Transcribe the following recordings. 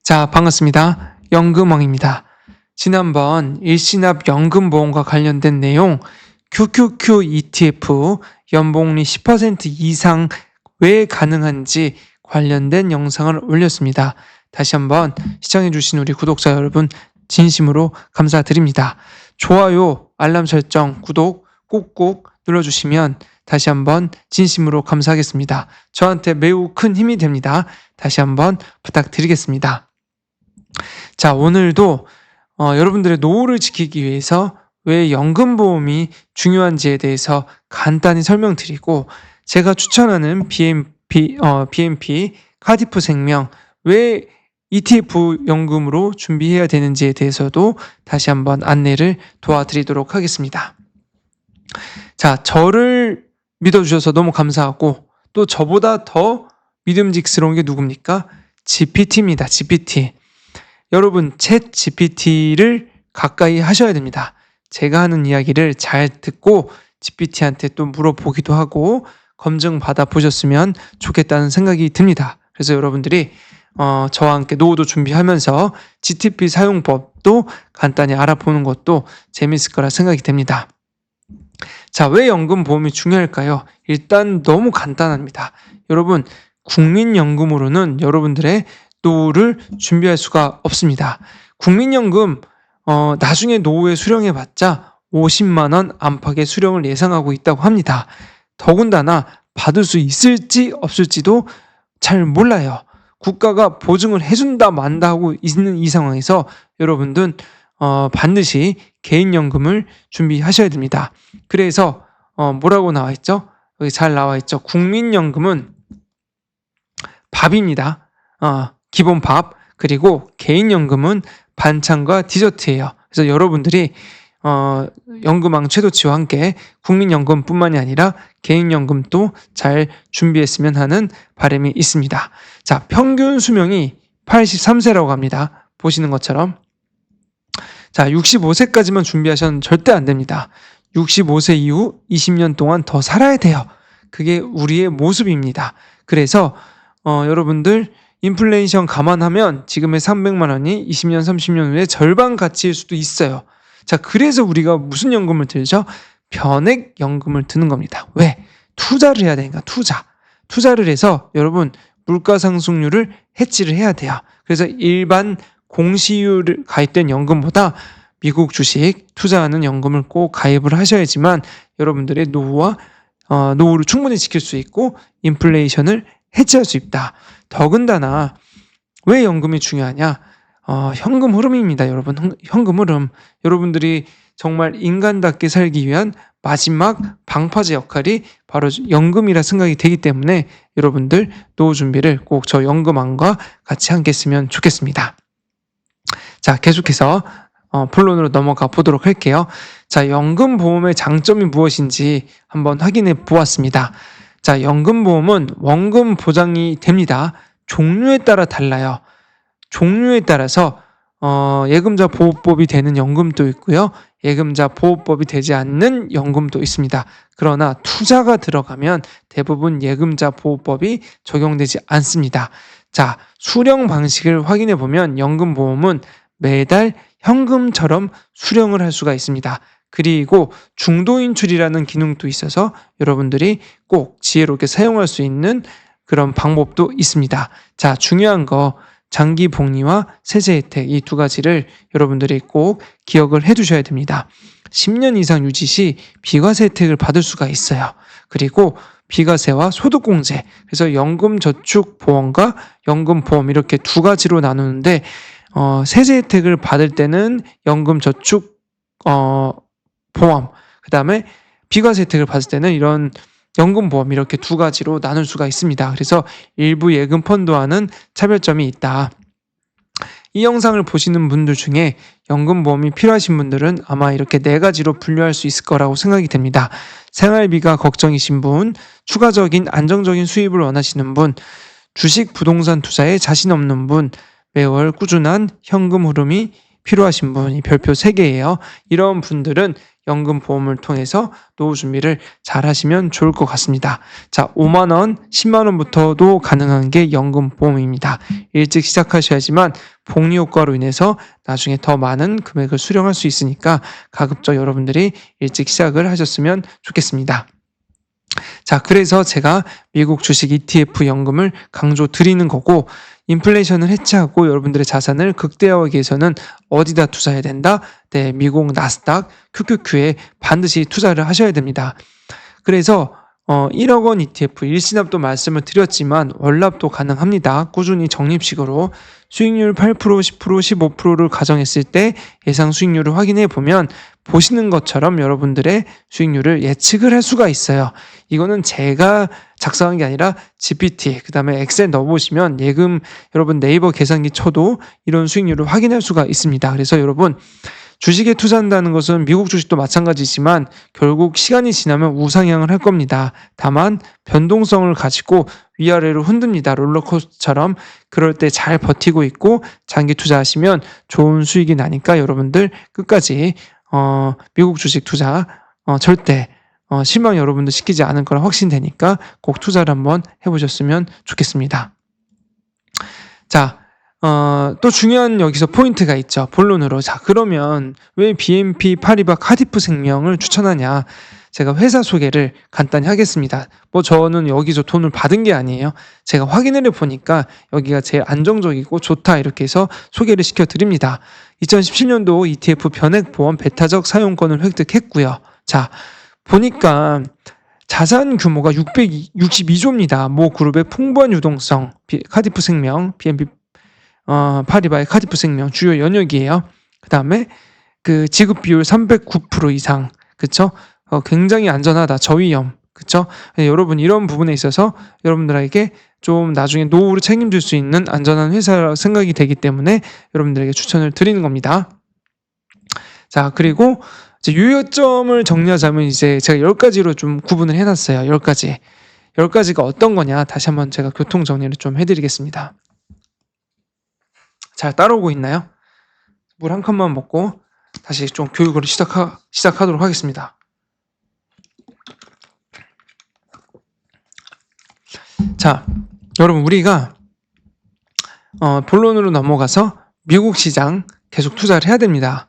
자, 반갑습니다. 연금왕입니다. 지난번 일시납 연금보험과 관련된 내용 QQQ ETF 연봉률 10% 이상 왜 가능한지 관련된 영상을 올렸습니다. 다시 한번 시청해주신 우리 구독자 여러분 진심으로 감사드립니다. 좋아요, 알람 설정, 구독 꾹꾹 눌러주시면 다시 한번 진심으로 감사하겠습니다. 저한테 매우 큰 힘이 됩니다. 다시 한번 부탁드리겠습니다. 자, 오늘도 여러분들의 노후를 지키기 위해서 왜 연금보험이 중요한지에 대해서 간단히 설명드리고, 제가 추천하는 BNP 카디프 생명 왜 ETF 연금으로 준비해야 되는지에 대해서도 다시 한번 안내를 도와드리도록 하겠습니다. 자, 저를 믿어주셔서 너무 감사하고, 또 저보다 더 믿음직스러운 게 누굽니까? GPT입니다. GPT. 여러분, 챗 GPT를 가까이 하셔야 됩니다. 제가 하는 이야기를 잘 듣고 GPT한테 또 물어보기도 하고 검증 받아 보셨으면 좋겠다는 생각이 듭니다. 그래서 여러분들이 저와 함께 노후도 준비하면서 GTP 사용법도 간단히 알아보는 것도 재미있을 거라 생각이 됩니다. 자, 왜 연금보험이 중요할까요? 일단 너무 간단합니다. 여러분, 국민연금으로는 여러분들의 노후를 준비할 수가 없습니다. 국민연금 나중에 노후에 수령해봤자 50만 원 안팎의 수령을 예상하고 있다고 합니다. 더군다나 받을 수 있을지 없을지도 잘 몰라요. 국가가 보증을 해준다 만다 하고 있는 이 상황에서 여러분들은 반드시 개인연금을 준비하셔야 됩니다. 그래서 뭐라고 나와 있죠? 여기 잘 나와 있죠. 국민연금은 밥입니다. 기본 밥, 그리고 개인연금은 반찬과 디저트예요. 그래서 여러분들이 연금왕 최도치와 함께 국민연금뿐만이 아니라 개인연금도 잘 준비했으면 하는 바람이 있습니다. 자, 평균 수명이 83세라고 합니다. 보시는 것처럼. 자, 65세까지만 준비하셔는 절대 안 됩니다. 65세 이후 20년 동안 더 살아야 돼요. 그게 우리의 모습입니다. 그래서 여러분들 인플레이션 감안하면 지금의 300만 원이 20년, 30년 후에 절반 가치일 수도 있어요. 자, 그래서 우리가 무슨 연금을 들죠? 변액연금을 드는 겁니다. 왜? 투자를 해야 되니까, 투자를 해서 여러분 물가 상승률을 해지를 해야 돼요. 그래서 일반 공시율 가입된 연금보다 미국 주식 투자하는 연금을 꼭 가입을 하셔야지만 여러분들의 노후를 충분히 지킬 수 있고 인플레이션을 해지할 수 있다. 더군다나 왜 연금이 중요하냐? 현금 흐름입니다, 여러분. 현금 흐름. 여러분들이 정말 인간답게 살기 위한 마지막 방파제 역할이 바로 연금이라 생각이 되기 때문에 여러분들 노후 준비를 꼭 저 연금왕과 같이 함께 했으면 좋겠습니다. 자, 계속해서 본론으로 넘어가 보도록 할게요. 자, 연금보험의 장점이 무엇인지 한번 확인해 보았습니다. 자, 연금보험은 원금 보장이 됩니다. 종류에 따라 달라요. 종류에 따라서 예금자 보호법이 되는 연금도 있고요. 예금자 보호법이 되지 않는 연금도 있습니다. 그러나 투자가 들어가면 대부분 예금자 보호법이 적용되지 않습니다. 자, 수령 방식을 확인해 보면 연금보험은 매달 현금처럼 수령을 할 수가 있습니다. 그리고 중도인출이라는 기능도 있어서 여러분들이 꼭 지혜롭게 사용할 수 있는 그런 방법도 있습니다. 자, 중요한 거 장기 복리와 세제 혜택 이 두 가지를 여러분들이 꼭 기억을 해두셔야 됩니다. 10년 이상 유지 시 비과세 혜택을 받을 수가 있어요. 그리고 비과세와 소득공제, 그래서 연금저축보험과 연금보험 이렇게 두 가지로 나누는데 세제 혜택을 받을 때는 연금저축 보험, 그 다음에 비과세 혜택을 받을 때는 이런 연금보험 이렇게 두 가지로 나눌 수가 있습니다. 그래서 일부 예금 펀드와는 차별점이 있다. 이 영상을 보시는 분들 중에 연금보험이 필요하신 분들은 아마 이렇게 네 가지로 분류할 수 있을 거라고 생각이 됩니다. 생활비가 걱정이신 분, 추가적인 안정적인 수입을 원하시는 분, 주식 부동산 투자에 자신 없는 분, 매월 꾸준한 현금 흐름이 필요하신 분이 별표 3개예요. 이런 분들은 연금 보험을 통해서 노후 준비를 잘 하시면 좋을 것 같습니다. 자, 5만 원, 10만 원부터도 가능한 게 연금 보험입니다. 일찍 시작하셔야지만 복리 효과로 인해서 나중에 더 많은 금액을 수령할 수 있으니까 가급적 여러분들이 일찍 시작을 하셨으면 좋겠습니다. 자, 그래서 제가 미국 주식 ETF 연금을 강조 드리는 거고, 인플레이션을 해치하고 여러분들의 자산을 극대화하기 위해서는 어디다 투자해야 된다? 네, 미국 나스닥 QQQ에 반드시 투자를 하셔야 됩니다. 그래서 1억 원 ETF 일시납도 말씀을 드렸지만 월납도 가능합니다. 꾸준히 적립식으로 수익률 8%, 10%, 15%를 가정했을 때 예상 수익률을 확인해 보면 보시는 것처럼 여러분들의 수익률을 예측을 할 수가 있어요. 이거는 제가 작성한 게 아니라 GPT, 그 다음에 엑셀 넣어보시면 예금 여러분 네이버 계산기 쳐도 이런 수익률을 확인할 수가 있습니다. 그래서 여러분 주식에 투자한다는 것은 미국 주식도 마찬가지지만 결국 시간이 지나면 우상향을 할 겁니다. 다만 변동성을 가지고 위아래로 흔듭니다. 롤러코스터처럼. 그럴 때 잘 버티고 있고 장기 투자하시면 좋은 수익이 나니까 여러분들 끝까지 미국 주식 투자 절대 실망 여러분들 시키지 않을 거라 확신되니까 꼭 투자를 한번 해보셨으면 좋겠습니다. 자, 또 중요한 여기서 포인트가 있죠. 본론으로. 자, 그러면 왜 BNP 파리바 카디프 생명을 추천하냐? 제가 회사 소개를 간단히 하겠습니다. 저는 여기서 돈을 받은 게 아니에요. 제가 확인을 해보니까 여기가 제일 안정적이고 좋다 이렇게 해서 소개를 시켜드립니다. 2017년도 ETF 변액보험 배타적 사용권을 획득했고요. 자, 보니까 자산 규모가 662조입니다. 모 그룹의 풍부한 유동성, 카디프 생명, BNP 파리바의 카디프 생명 주요 연역이에요. 그 다음에 그 지급 비율 309% 이상, 그쵸? 굉장히 안전하다, 저위험, 그쵸? 여러분 이런 부분에 있어서 여러분들에게 좀 나중에 노후를 책임질 수 있는 안전한 회사라고 생각이 되기 때문에 여러분들에게 추천을 드리는 겁니다. 자, 그리고 이제 유효점을 정리하자면 이제 제가 10가지로 좀 구분을 해놨어요. 10가지. 10가지가 어떤 거냐? 다시 한번 제가 교통 정리를 좀 해드리겠습니다. 잘 따라오고 있나요? 물 한 컵만 먹고 다시 좀 교육을 시작하도록 하겠습니다. 자, 여러분 우리가 본론으로 넘어가서 미국 시장 계속 투자를 해야 됩니다.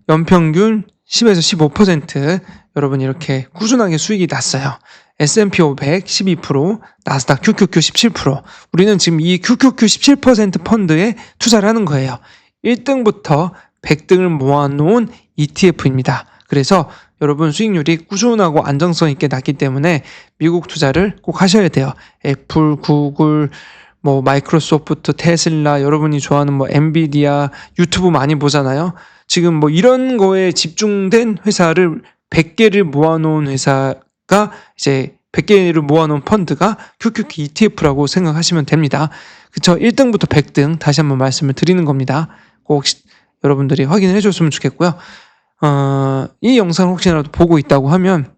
연평균 10에서 15% 여러분 이렇게 꾸준하게 수익이 났어요. S&P 500 12%, 나스닥 QQQ 17%. 우리는 지금 이 QQQ 17% 펀드에 투자를 하는 거예요. 1등부터 100등을 모아놓은 ETF입니다. 그래서 여러분 수익률이 꾸준하고 안정성 있게 났기 때문에 미국 투자를 꼭 하셔야 돼요. 애플, 구글, 마이크로소프트, 테슬라, 여러분이 좋아하는 엔비디아, 유튜브 많이 보잖아요. 지금 이런 거에 집중된 회사를 100개를 모아놓은 회사가 이제 100개를 모아놓은 펀드가 QQQ ETF라고 생각하시면 됩니다. 그쵸? 1등부터 100등 다시 한번 말씀을 드리는 겁니다. 꼭 여러분들이 확인을 해줬으면 좋겠고요. 이 영상을 혹시라도 보고 있다고 하면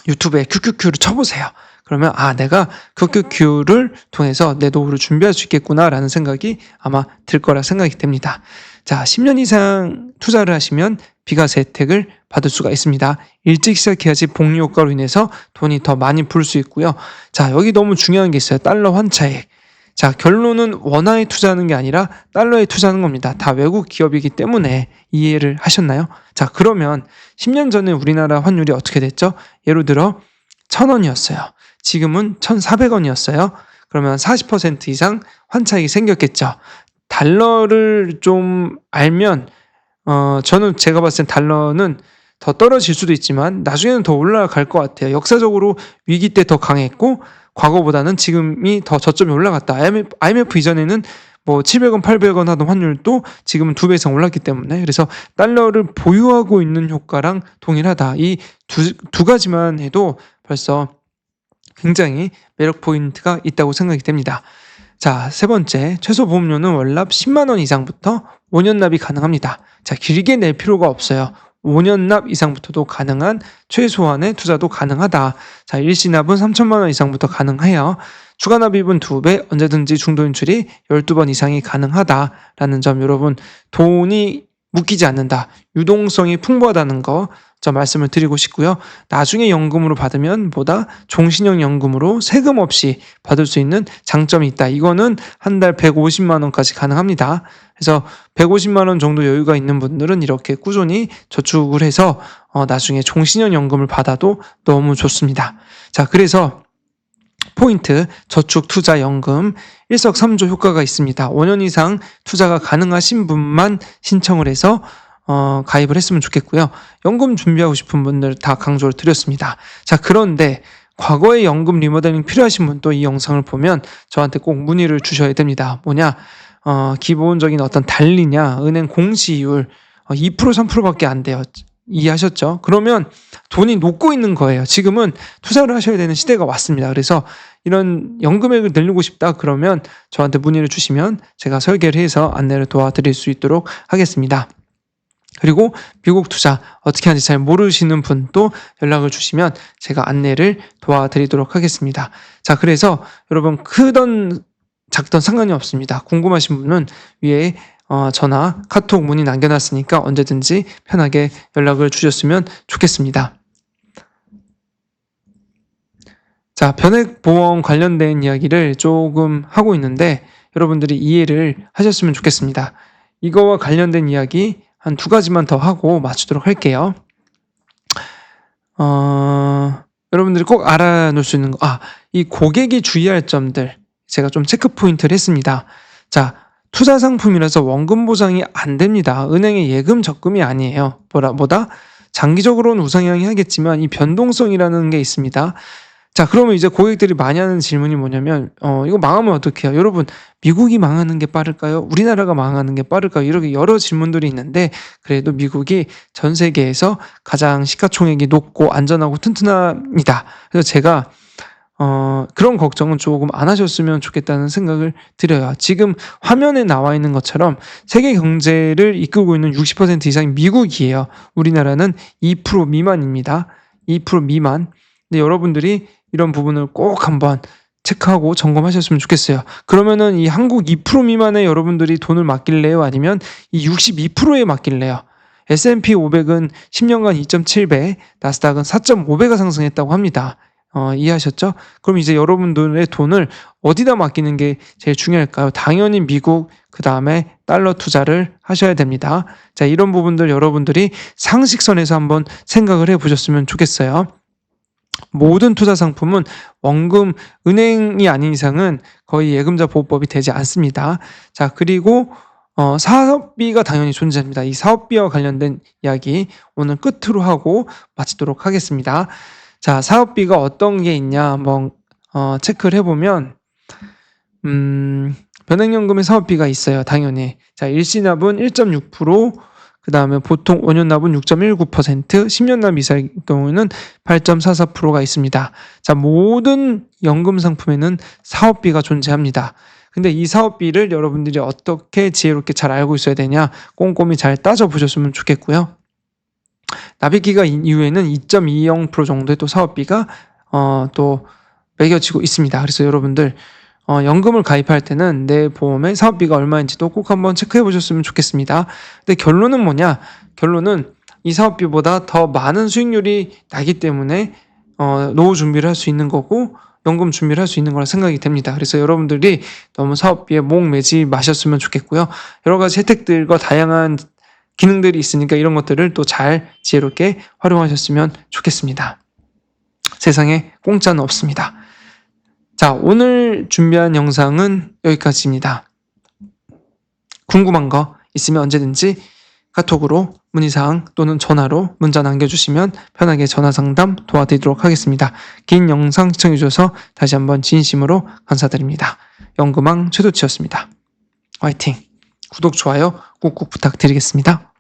유튜브에 QQQ를 쳐보세요. 그러면 내가 QQQ를 통해서 내 노후를 준비할 수 있겠구나라는 생각이 아마 들 거라 생각이 됩니다. 자, 10년 이상 투자를 하시면 비과세 혜택을 받을 수가 있습니다. 일찍 시작해야지 복리 효과로 인해서 돈이 더 많이 불 수 있고요. 자, 여기 너무 중요한 게 있어요. 달러 환차액. 자, 결론은 원화에 투자하는 게 아니라 달러에 투자하는 겁니다. 다 외국 기업이기 때문에 이해를 하셨나요? 자, 그러면 10년 전에 우리나라 환율이 어떻게 됐죠? 예를 들어 1,000원이었어요. 지금은 1,400원이었어요. 그러면 40% 이상 환차익이 생겼겠죠. 달러를 좀 알면 저는 제가 봤을 땐 달러는 더 떨어질 수도 있지만 나중에는 더 올라갈 것 같아요. 역사적으로 위기 때 더 강했고 과거보다는 지금이 더 저점이 올라갔다. IMF 이전에는 700원, 800원 하던 환율도 지금은 2배 이상 올랐기 때문에 그래서 달러를 보유하고 있는 효과랑 동일하다. 이 두 가지만 해도 벌써 굉장히 매력 포인트가 있다고 생각이 됩니다. 자, 세 번째, 최소 보험료는 월납 10만 원 이상부터 5년 납이 가능합니다. 자, 길게 낼 필요가 없어요. 5년 납 이상부터도 가능한 최소한의 투자도 가능하다. 자, 일시납은 3천만 원 이상부터 가능해요. 추가 납입은 2배, 언제든지 중도 인출이 12번 이상이 가능하다라는 점 여러분 돈이 묶이지 않는다. 유동성이 풍부하다는 거 저 말씀을 드리고 싶고요. 나중에 연금으로 받으면 보다 종신형 연금으로 세금 없이 받을 수 있는 장점이 있다. 이거는 한 달 150만 원까지 가능합니다. 그래서 150만 원 정도 여유가 있는 분들은 이렇게 꾸준히 저축을 해서 나중에 종신형 연금을 받아도 너무 좋습니다. 자, 그래서 포인트 저축 투자 연금 일석삼조 효과가 있습니다. 5년 이상 투자가 가능하신 분만 신청을 해서 가입을 했으면 좋겠고요. 연금 준비하고 싶은 분들 다 강조를 드렸습니다. 자, 그런데 과거에 연금 리모델링 필요하신 분도 이 영상을 보면 저한테 꼭 문의를 주셔야 됩니다. 뭐냐? 기본적인 어떤 달리냐, 은행 공시이율 2% 3%밖에 안 돼요. 이해하셨죠? 그러면 돈이 녹고 있는 거예요. 지금은 투자를 하셔야 되는 시대가 왔습니다. 그래서 이런 연금액을 늘리고 싶다 그러면 저한테 문의를 주시면 제가 설계를 해서 안내를 도와드릴 수 있도록 하겠습니다. 그리고 미국 투자 어떻게 하는지 잘 모르시는 분도 연락을 주시면 제가 안내를 도와드리도록 하겠습니다. 자, 그래서 여러분 크던 작던 상관이 없습니다. 궁금하신 분은 위에 전화, 카톡 문의 남겨놨으니까 언제든지 편하게 연락을 주셨으면 좋겠습니다. 자, 변액보험 관련된 이야기를 조금 하고 있는데 여러분들이 이해를 하셨으면 좋겠습니다. 이거와 관련된 이야기 한 2가지만 더 하고 마치도록 할게요. 여러분들이 꼭 알아놓을 수 있는 거, 이 고객이 주의할 점들 제가 좀 체크 포인트를 했습니다. 자, 투자 상품이라서 원금 보장이 안 됩니다. 은행의 예금 적금이 아니에요. 뭐다? 장기적으로는 우상향이 하겠지만 이 변동성이라는 게 있습니다. 자, 그러면 이제 고객들이 많이 하는 질문이 뭐냐면 이거 망하면 어떻게 해요? 여러분, 미국이 망하는 게 빠를까요? 우리나라가 망하는 게 빠를까요? 이렇게 여러 질문들이 있는데 그래도 미국이 전 세계에서 가장 시가총액이 높고 안전하고 튼튼합니다. 그래서 제가 그런 걱정은 조금 안 하셨으면 좋겠다는 생각을 드려요. 지금 화면에 나와 있는 것처럼 세계 경제를 이끌고 있는 60% 이상이 미국이에요. 우리나라는 2% 미만입니다. 2% 미만. 근데 여러분들이 이런 부분을 꼭 한번 체크하고 점검하셨으면 좋겠어요. 그러면은 이 한국 2% 미만에 여러분들이 돈을 맡길래요? 아니면 이 62%에 맡길래요? S&P 500은 10년간 2.7배, 나스닥은 4.5배가 상승했다고 합니다. 이해하셨죠? 그럼 이제 여러분들의 돈을 어디다 맡기는 게 제일 중요할까요? 당연히 미국, 그 다음에 달러 투자를 하셔야 됩니다. 자, 이런 부분들 여러분들이 상식선에서 한번 생각을 해보셨으면 좋겠어요. 모든 투자 상품은 원금, 은행이 아닌 이상은 거의 예금자 보호법이 되지 않습니다. 자, 그리고 사업비가 당연히 존재합니다. 이 사업비와 관련된 이야기 오늘 끝으로 하고 마치도록 하겠습니다. 자, 사업비가 어떤 게 있냐 한번 체크를 해보면 변액연금의 사업비가 있어요. 당연히. 자, 일시납은 1.6%, 그 다음에 보통 5년 납은 6.19%, 10년 납 이사의 경우에는 8.44%가 있습니다. 자, 모든 연금 상품에는 사업비가 존재합니다. 근데 이 사업비를 여러분들이 어떻게 지혜롭게 잘 알고 있어야 되냐, 꼼꼼히 잘 따져보셨으면 좋겠고요. 납입기가 이후에는 2.20% 정도의 또 사업비가 또 매겨지고 있습니다. 그래서 여러분들 연금을 가입할 때는 내 보험의 사업비가 얼마인지도 꼭 한번 체크해 보셨으면 좋겠습니다. 근데 결론은 뭐냐? 결론은 이 사업비보다 더 많은 수익률이 나기 때문에 노후 준비를 할 수 있는 거고 연금 준비를 할 수 있는 거라 생각이 됩니다. 그래서 여러분들이 너무 사업비에 목 매지 마셨으면 좋겠고요. 여러 가지 혜택들과 다양한 기능들이 있으니까 이런 것들을 또 잘 지혜롭게 활용하셨으면 좋겠습니다. 세상에 공짜는 없습니다. 자, 오늘 준비한 영상은 여기까지입니다. 궁금한 거 있으면 언제든지 카톡으로 문의사항 또는 전화로 문자 남겨주시면 편하게 전화상담 도와드리도록 하겠습니다. 긴 영상 시청해주셔서 다시 한번 진심으로 감사드립니다. 연금왕 최도치였습니다. 화이팅! 구독, 좋아요 꾹꾹 부탁드리겠습니다.